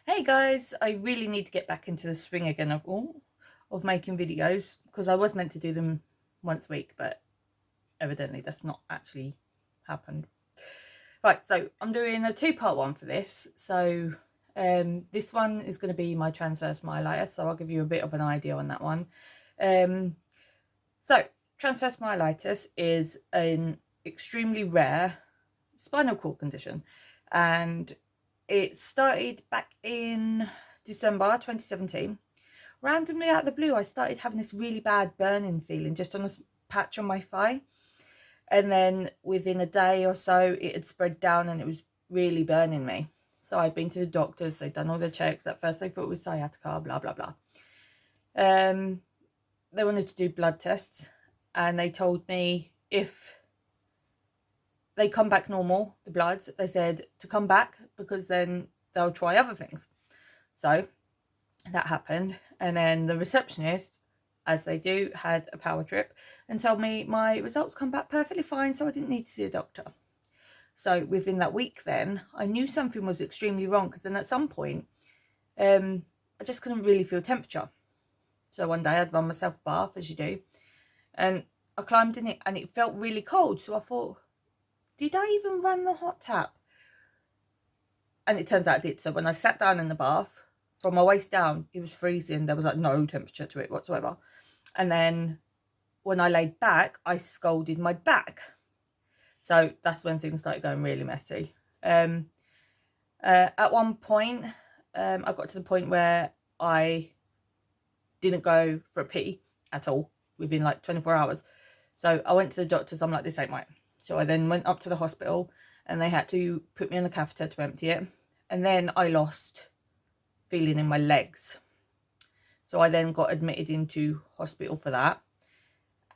Hey guys, I really need to get back into the swing again of making videos, because I was meant to do them once a week, but evidently that's not actually happened. Right, so I'm doing a two-part one for this. So this one is going to be my transverse myelitis, so I'll give you a bit of an idea on that one. So transverse myelitis is an extremely rare spinal cord condition, and it started back in December 2017. Randomly out of the blue, I started having this really bad burning feeling just on a patch on my thigh. And then within a day or so, it had spread down and it was really burning me. So I'd been to the doctors, they'd done all the checks. At first they thought it was sciatica, blah, blah, blah. They wanted to do blood tests, and they told me if they come back normal, the bloods, they said to come back because then they'll try other things. So that happened. And then the receptionist, as they do, had a power trip and told me my results come back perfectly fine, so I didn't need to see a doctor. So within that week then, I knew something was extremely wrong, because then at some point, I just couldn't really feel temperature. So one day I'd run myself a bath, as you do, and I climbed in it and it felt really cold. So I thought, did I even run the hot tap? And it turns out I did. So when I sat down in the bath, from my waist down, it was freezing. There was like no temperature to it whatsoever. And then when I laid back, I scalded my back. So that's when things started going really messy. At one point, I got to the point where I didn't go for a pee at all within like 24 hours. So I went to the doctors. I'm like, this ain't right. So I then went up to the hospital and they had to put me on the catheter to empty it. And then I lost feeling in my legs. So I then got admitted into hospital for that.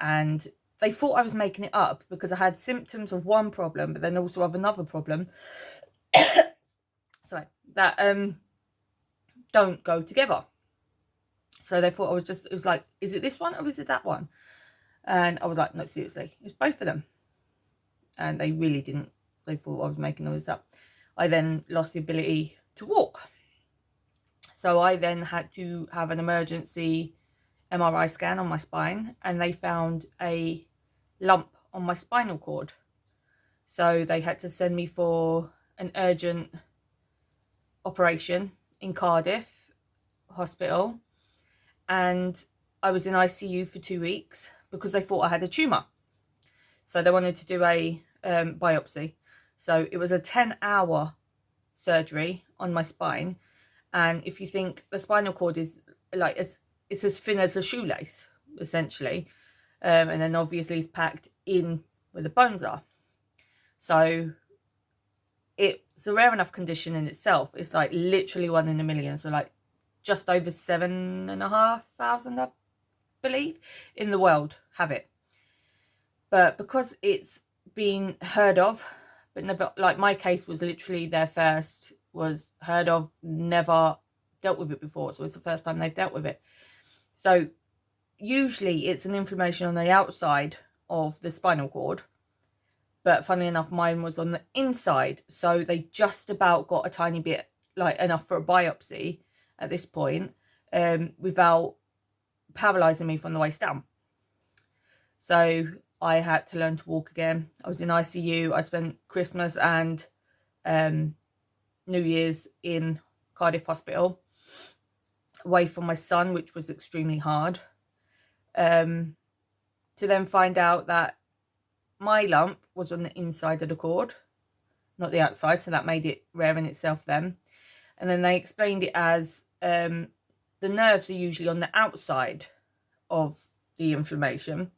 And they thought I was making it up because I had symptoms of one problem, but then also of another problem. Sorry, that don't go together. So they thought it was like, is it this one or is it that one? And I was like, no, seriously, it was both of them. And they really didn't. They thought I was making all this up. I then lost the ability to walk. So I then had to have an emergency MRI scan on my spine, and they found a lump on my spinal cord. So they had to send me for an urgent operation in Cardiff Hospital. And I was in ICU for 2 weeks because they thought I had a tumour. So they wanted to do a biopsy. So it was a 10-hour surgery on my spine. And if you think the spinal cord is like, it's as thin as a shoelace, essentially. And then obviously it's packed in where the bones are. So it's a rare enough condition in itself. It's like literally 1 in a million. So like just over 7,500, I believe, in the world have it. But because it's been heard of, but never, like my case was literally their first, was heard of, never dealt with it before. So it's the first time they've dealt with it. So usually it's an inflammation on the outside of the spinal cord. But funnily enough, mine was on the inside. So they just about got a tiny bit, like enough for a biopsy at this point, without paralyzing me from the waist down. So I had to learn to walk again. I was in ICU. I spent Christmas and New Year's in Cardiff Hospital, away from my son, which was extremely hard. To then find out that my lump was on the inside of the cord, not the outside, so that made it rare in itself then. And then they explained it as the nerves are usually on the outside of the inflammation,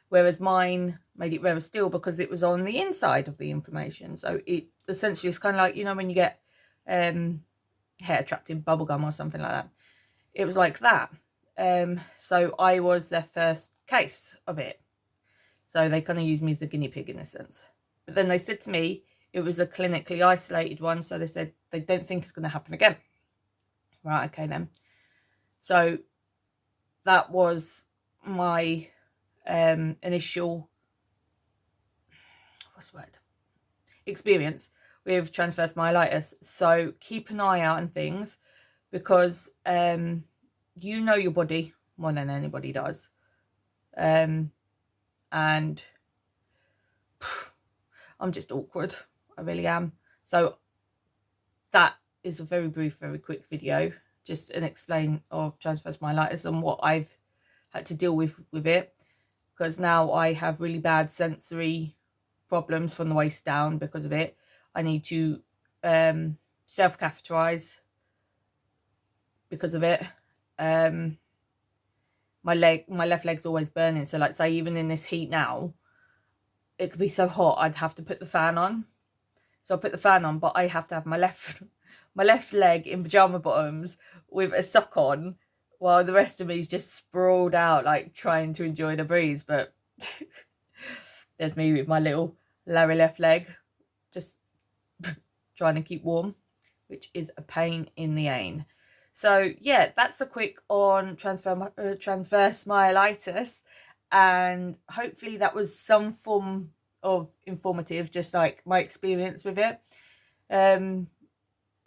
whereas mine made it rarer still because it was on the inside of the inflammation. So it essentially is kind of like, you know, when you get hair trapped in bubblegum or something like that. It was like that. So I was their first case of it. So they kind of used me as a guinea pig in a sense. But then they said to me it was a clinically isolated one. So they said they don't think it's going to happen again. Right, okay then. So that was my initial, what's the word? Experience with transverse myelitis. So keep an eye out on things, because you know your body more than anybody does. And I'm just awkward. I really am. So that is a very brief, very quick video, just an explain of transverse myelitis and what I've had to deal with it, because now I have really bad sensory problems from the waist down because of it. I need to self-catheterize because of it. My left leg's always burning, so like say even in this heat now, it could be so hot I'd have to put the fan on. So I put the fan on, but I have to have my left leg in pajama bottoms with a sock on, while the rest of me is just sprawled out, like trying to enjoy the breeze. But there's me with my little Larry left leg, just trying to keep warm, which is a pain in the ain. So yeah, that's a quick on transverse myelitis, and hopefully that was some form of informative, just like my experience with it,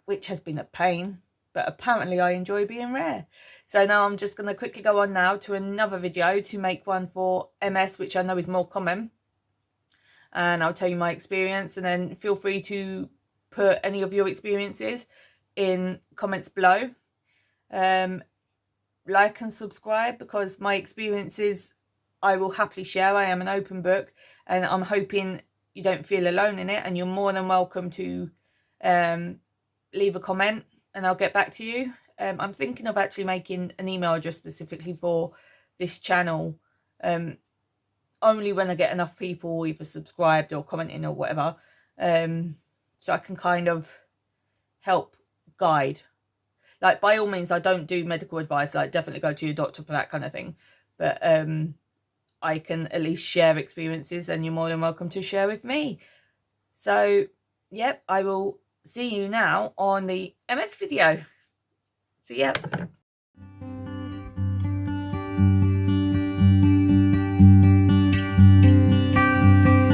which has been a pain, but apparently I enjoy being rare. So now I'm just going to quickly go on now to another video to make one for MS, which I know is more common, and I'll tell you my experience, and then feel free to put any of your experiences in comments below. Like and subscribe, because my experiences I will happily share. I am an open book, and I'm hoping you don't feel alone in it, and you're more than welcome to leave a comment and I'll get back to you. I'm thinking of actually making an email address specifically for this channel, only when I get enough people either subscribed or commenting or whatever, so I can kind of help guide. Like, by all means, I don't do medical advice, like definitely go to your doctor for that kind of thing, but I can at least share experiences, and you're more than welcome to share with me. So yep, I will see you now on the MS video. See ya.